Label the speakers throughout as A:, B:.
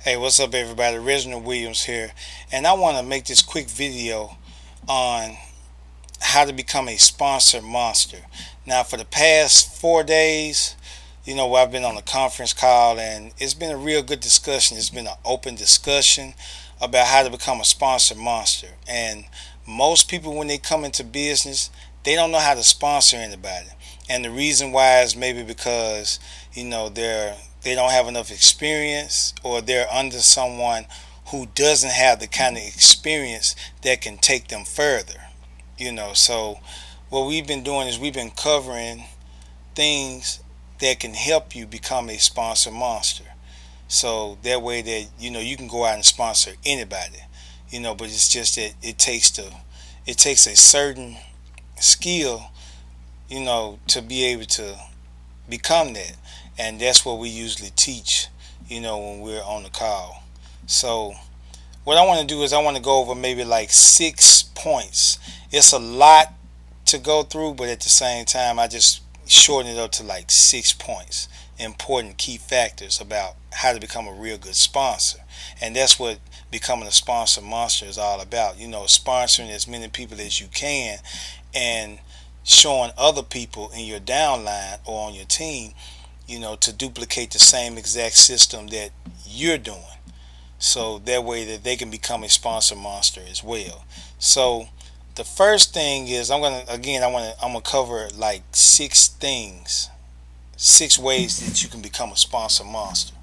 A: Hey, what's up, everybody? Reginald Williams here, and I want to make this quick video on how to become a sponsored monster. Now, for the past 4 days, I've been on a conference call, and it's been a real good discussion. It's been an open discussion about how to become a sponsored monster. And most people, when they come into business, they don't know how to sponsor anybody. And the reason why is maybe because they don't have enough experience, or they're under someone who doesn't have the kind of experience that can take them further. So what we've been doing is we've been covering things that can help you become a sponsor monster. So that way that you can go out and sponsor anybody. But it's just that it takes a certain skill, to be able to become that. And that's what we usually teach, when we're on the call. So what I want to do is I want to go over maybe like 6 points. It's a lot to go through, but at the same time, I just shorten it up to like 6 points. Important key factors about how to become a real good sponsor. And that's what becoming a sponsor monster is all about. Sponsoring as many people as you can, and showing other people in your downline or on your team, to duplicate the same exact system that you're doing. So that way that they can become a sponsor monster as well. So the first thing is I'm gonna cover like 6 things, 6 ways that you can become a sponsor monster.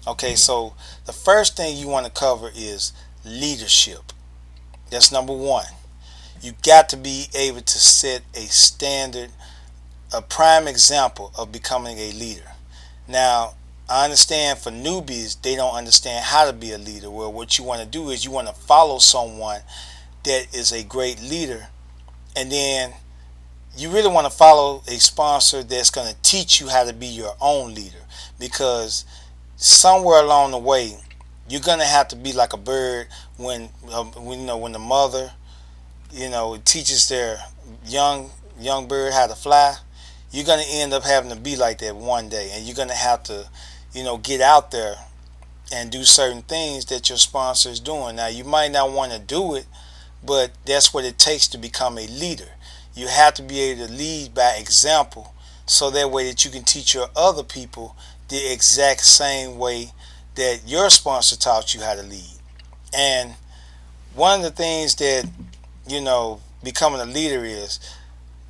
A: Okay, so the first thing you want to cover is leadership. That's number one. You got to be able to set a standard, a prime example of becoming a leader. Now, I understand for newbies, they don't understand how to be a leader. Well, what you want to do is you want to follow someone that is a great leader, and then you really want to follow a sponsor that's going to teach you how to be your own leader, because somewhere along the way you're going to have to be like a bird when the mother teaches their young bird how to fly. You're going to end up having to be like that one day, and you're going to have to get out there and do certain things that your sponsor is doing. Now, you might not want to do it, but that's what it takes to become a leader. You have to be able to lead by example, so that way that you can teach your other people the exact same way that your sponsor taught you how to lead. And one of the things that becoming a leader is,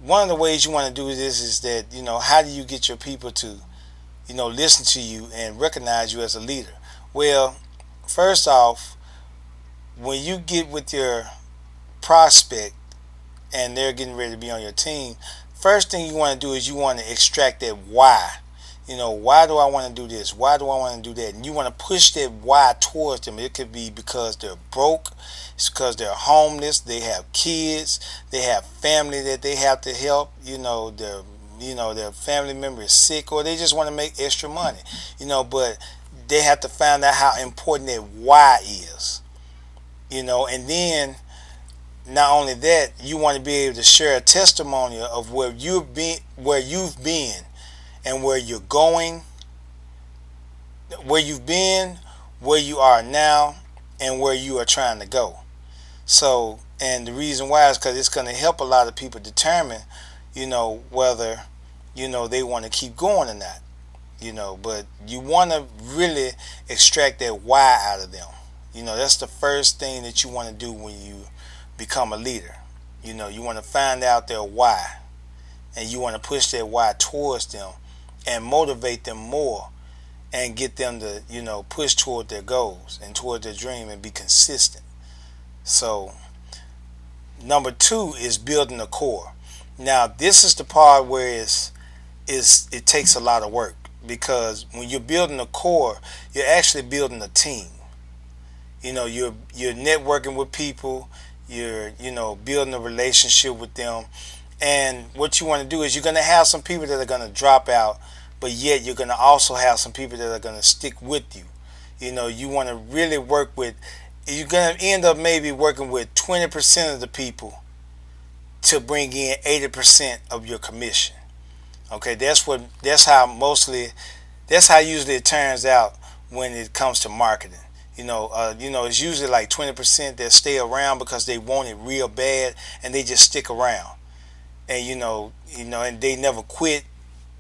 A: one of the ways you want to do this is that how do you get your people to listen to you and recognize you as a leader? Well, first off, when you get with your prospect and they're getting ready to be on your team, first thing you want to do is you want to extract that why. Why do I want to do this? Why do I want to do that? And you want to push that why towards them. It could be because they're broke. It's because they're homeless. They have kids. They have family that they have to help. Their family member is sick, or they just want to make extra money. But they have to find out how important that why is. And then not only that, you want to be able to share a testimonial of where you've been, and where you're going, where you've been, where you are now, and where you are trying to go. So, and the reason why is because it's going to help a lot of people determine, whether, they want to keep going or not. But you want to really extract that why out of them. That's the first thing that you want to do when you become a leader. You want to find out their why, and you want to push that why towards them and motivate them more, and get them to push toward their goals and toward their dream and be consistent. So number two is building a core. Now, this is the part where it takes a lot of work, because when you're building a core, you're actually building a team. You're networking with people, you're building a relationship with them. And what you want to do is, you're going to have some people that are going to drop out, but yet you're going to also have some people that are going to stick with you. You want to really work with, you're going to end up maybe working with 20% of the people to bring in 80% of your commission. Okay, that's how usually it turns out when it comes to marketing. It's usually like 20% that stay around because they want it real bad and they just stick around. And and they never quit.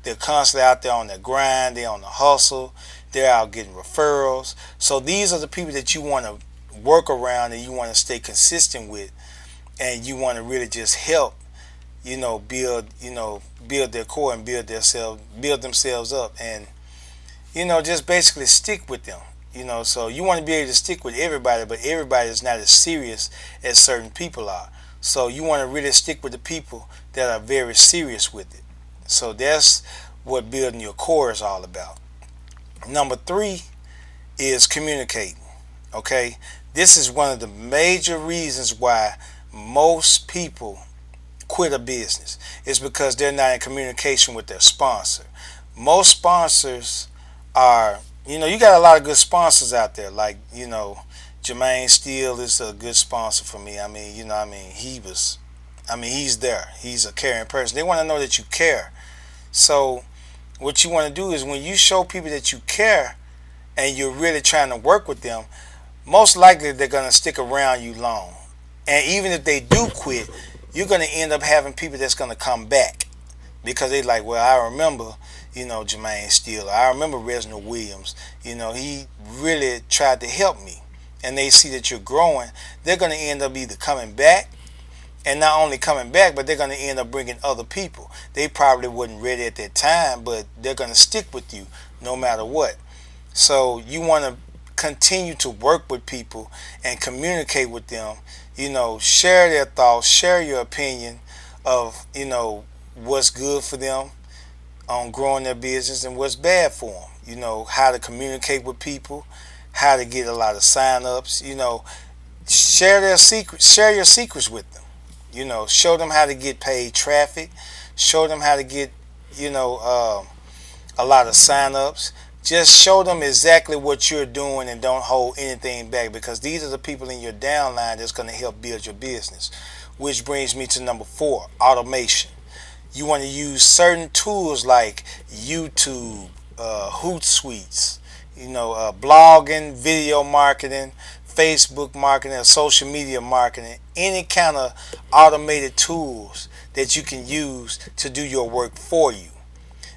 A: They're constantly out there on the grind. They're on the hustle. They're out getting referrals. So these are the people that you want to work around and you want to stay consistent with, and you want to really just help, build their core and build themselves up, and just basically stick with them. So you want to be able to stick with everybody, but everybody is not as serious as certain people are. So you want to really stick with the people that are very serious with it. So that's what building your core is all about. Number three is communicating. Okay, this is one of the major reasons why most people quit a business. It's because they're not in communication with their sponsor. Most sponsors are, you got a lot of good sponsors out there. Like, Jermaine Steele is a good sponsor for me. He's there. He's a caring person. They want to know that you care. So what you want to do is when you show people that you care and you're really trying to work with them, most likely they're going to stick around you long. And even if they do quit, you're going to end up having people that's going to come back because they like, well, I remember, Jermaine Steele. I remember Reginald Williams. He really tried to help me. And they see that you're growing. They're going to end up either coming back, and not only coming back, but they're going to end up bringing other people. They probably wasn't ready at that time, but they're going to stick with you no matter what. So you want to continue to work with people and communicate with them. Share their thoughts, share your opinion of, what's good for them on growing their business and what's bad for them. How to communicate with people, how to get a lot of sign-ups. Share their secrets, share your secrets with them. Show them how to get paid traffic, show them how to get, a lot of sign-ups. Just show them exactly what you're doing and don't hold anything back, because these are the people in your downline that's going to help build your business. Which brings me to number 4, automation. You want to use certain tools like YouTube, Hootsuite, blogging, video marketing, Facebook marketing, or social media marketing, any kind of automated tools that you can use to do your work for you.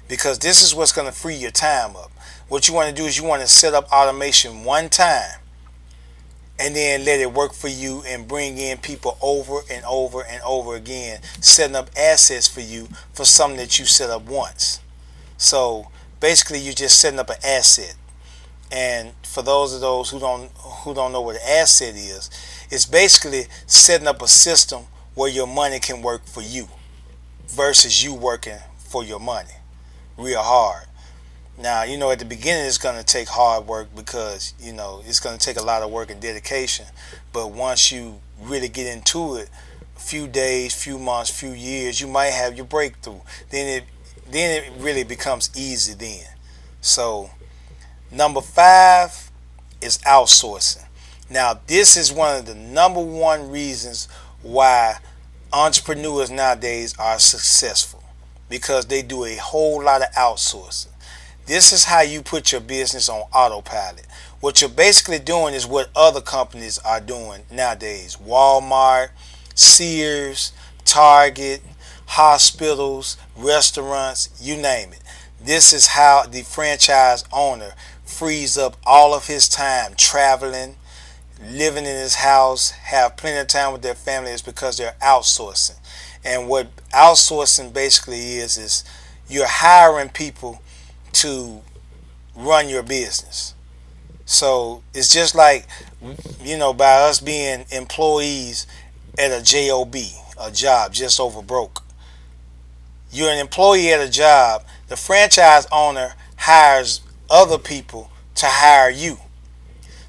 A: Because this is what's going to free your time up. What you want to do is you want to set up automation one time and then let it work for you and bring in people over and over and over again, setting up assets for you for something that you set up once. So basically you're just setting up an asset. And for those who don't know what an asset is, it's basically setting up a system where your money can work for you versus you working for your money real hard. Now, at the beginning it's going to take hard work because, it's going to take a lot of work and dedication. But once you really get into it, a few days, few months, few years, you might have your breakthrough. Then it really becomes easy then. So number 5 is outsourcing. Now, this is one of the number one reasons why entrepreneurs nowadays are successful, because they do a whole lot of outsourcing. This is how you put your business on autopilot. What you're basically doing is what other companies are doing nowadays. Walmart, Sears, Target, hospitals, restaurants, you name it. This is how the franchise owner frees up all of his time traveling, living in his house, have plenty of time with their family. Is because they're outsourcing. And what outsourcing basically is you're hiring people to run your business. So it's just like, by us being employees at a job, a job just over broke. You're an employee at a job. The franchise owner hires other people to hire you.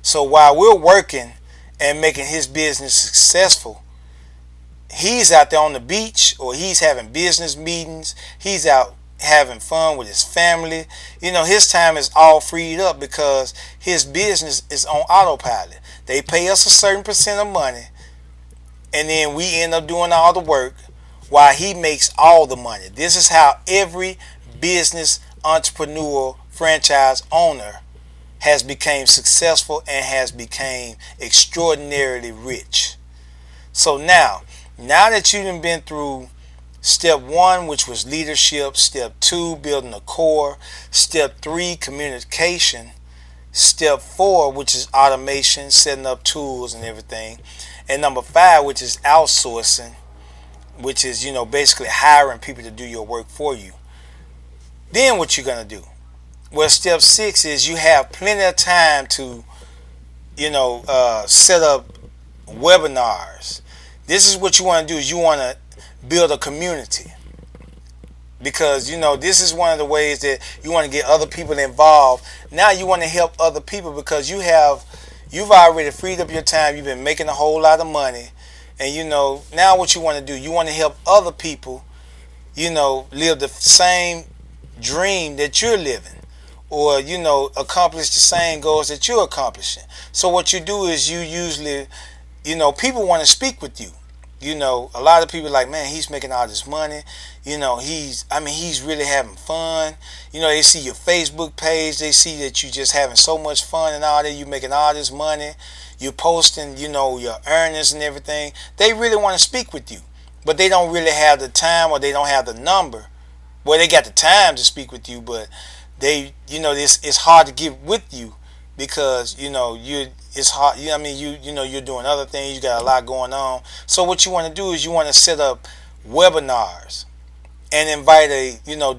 A: So while we're working and making his business successful, he's out there on the beach, or he's having business meetings. He's out having fun with his family. His time is all freed up because his business is on autopilot. They pay us a certain percent of money, and then we end up doing all the work while he makes all the money. This is how every business entrepreneur franchise owner has become successful and has become extraordinarily rich. So now that you've been through step one, which was leadership, step two, building a core, step three, communication, step four, which is automation, setting up tools and everything, and number five, which is outsourcing, which is, basically hiring people to do your work for you. Then what you're going to do? Well, step six is you have plenty of time to, set up webinars. This is what you want to do, is you want to build a community, because this is one of the ways that you want to get other people involved. Now you want to help other people because you've already freed up your time. You've been making a whole lot of money, and now what you want to do, you want to help other people live the same dream that you're living, or accomplish the same goals that you're accomplishing. So what you do is you usually, people want to speak with you. A lot of people are like, man, he's making all this money. He's really having fun. They see your Facebook page. They see that you just having so much fun and all that. You making all this money. You're posting, your earnings and everything. They really want to speak with you, but they don't really have the time, or they don't have the number. Well, they got the time to speak with you, but it's hard to get with you because it's hard. You're doing other things. You got a lot going on. So what you want to do is you want to set up webinars and invite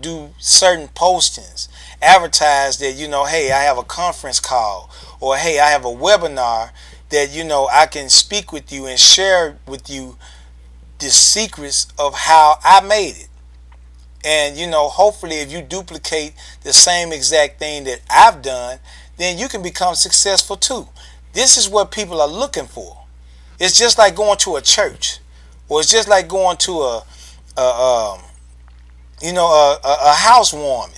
A: do certain postings, advertise that hey, I have a conference call, or hey, I have a webinar that I can speak with you and share with you the secrets of how I made it. And hopefully if you duplicate the same exact thing that I've done, then you can become successful too. This is what people are looking for. It's just like going to a church, or it's just like going to a housewarming.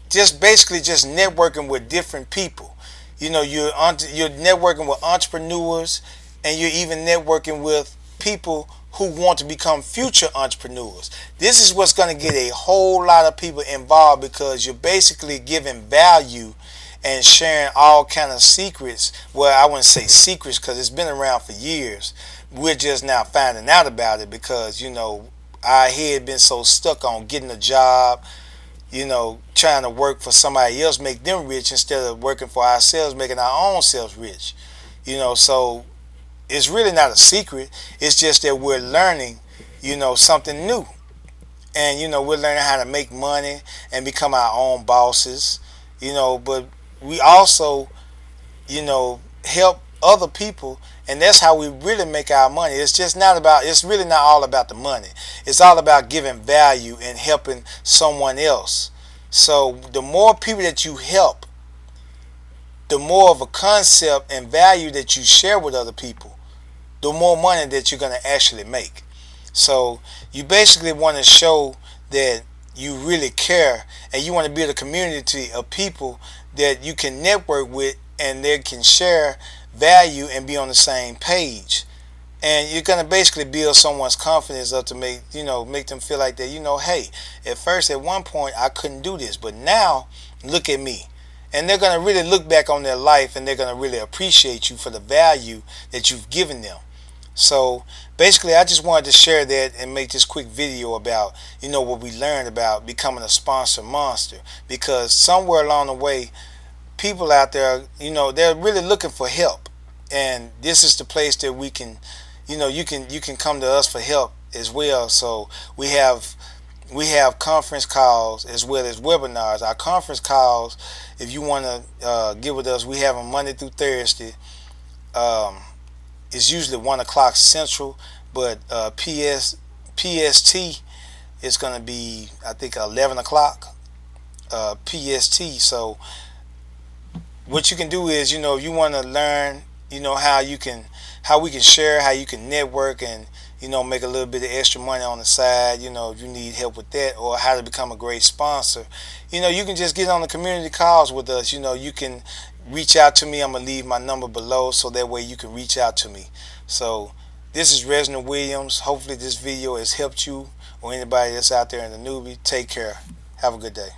A: Just basically just networking with different people. You're networking with entrepreneurs, and you're even networking with people who want to become future entrepreneurs. This is what's going to get a whole lot of people involved, because you're basically giving value and sharing all kind of secrets. Well, I wouldn't say secrets because it's been around for years. We're just now finding out about it because our head been so stuck on getting a job, trying to work for somebody else, make them rich, instead of working for ourselves, making our own selves rich. So it's really not a secret. It's just that we're learning, something new. And, we're learning how to make money and become our own bosses, but we also, help other people. And that's how we really make our money. It's really not all about the money. It's all about giving value and helping someone else. So the more people that you help, the more of a concept and value that you share with other people, the more money that you're going to actually make. So you basically want to show that you really care, and you want to build a community of people that you can network with, and they can share value and be on the same page. And you're going to basically build someone's confidence up to make them feel like that, hey, at one point I couldn't do this, but now look at me. And they're going to really look back on their life, and they're going to really appreciate you for the value that you've given them. So basically, I just wanted to share that and make this quick video about what we learned about becoming a sponsor monster, because somewhere along the way, people out there, they're really looking for help, and this is the place that we can, you can come to us for help as well. So we have conference calls as well as webinars. Our conference calls, if you want to get with us, we have them Monday through Thursday. It's usually 1 o'clock Central, but PST is going to be, I think, 11 o'clock PST. So what you can do is, if you want to learn, how we can share, how you can network, and make a little bit of extra money on the side, if you need help with that, or how to become a great sponsor, you can just get on the community calls with us. You can reach out to me. I'm going to leave my number below, so that way you can reach out to me. So this is Reginald Williams. Hopefully this video has helped you or anybody that's out there in the newbie. Take care. Have a good day.